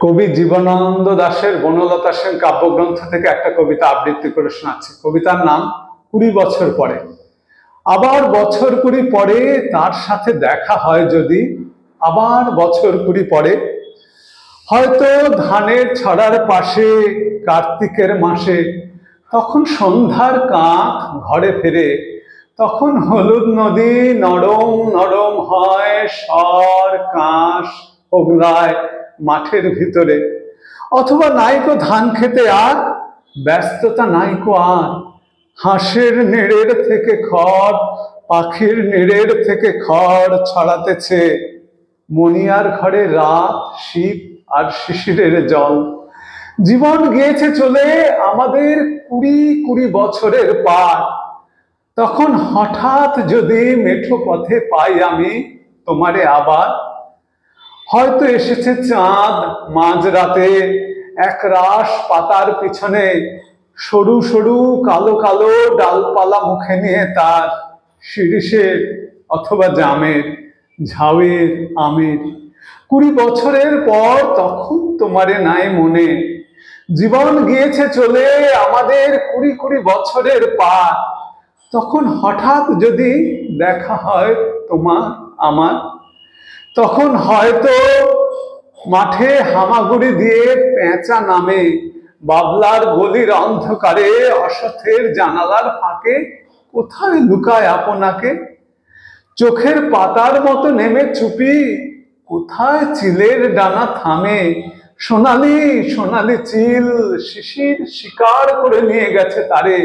কবি জীবনানন্দ দাশের বনলতা সেন কাব্যগ্রন্থ থেকে একটা কবিতা আবৃত্তি করে শোনাচ্ছি। কবিতার নাম 20 বছর পরে। আবার বছর 20 পরে তার সাথে দেখা হয় যদি, আবার বছর 20 পরে, হয়তো ধানের ছড়ার পাশে কার্তিকের মাসে, তখন সন্ধ্যার কাক ঘরে ফেরে, তখন হলুদ নদী নরম নরম হয়, স্বর কাশ ওগলায় মাঠের ভিতরে। অথবা নাইকো ধান খেতে আর ব্যস্ততা নাইকো আর, হাঁসের নেড়ের থেকে খড়, পাখির নেড়ের থেকে খড় ছড়াতেছে, মনিয়ার ঘরে রাত, শীত আর শিশিরের জল। জীবন গিয়েছে চলে আমাদের 20 বছরের পার। তখন হঠাৎ যদি মেঠো পথে পাই আমি তোমারে আবার, হয়তো এসেছে চাঁদ মাঝরাতে একরাশ পাতার পিছনে, সরু সরু কালো কালো ডালপালা মুখে নিয়ে তার, শিরিষের অথবা জামের, ঝাউয়ের, আমের। 20 বছরের পর তখন তোমারে নাই মনে। জীবন গিয়েছে চলে আমাদের 20 বছরের পার। তখন হঠাৎ যদি দেখা হয় তোমার আমার, তখন হয়তো মাঠে হামাগুড়ি দিয়ে পেঁচা নামে, বাবলার গলির অন্ধকারে অসথের জানালার ফাঁকে কোথায় লুকায় আপনাকে, চোখের পাতার মতো নেমে চুপি কোথায় চিলের ডানা থামে, সোনালি সোনালি চিল শিশির শিকার করে নিয়ে গেছে তারে।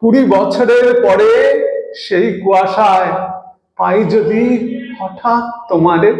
20 বছরের পরে সেই কুয়াশায় পাই যদি হঠাৎ তোমারে।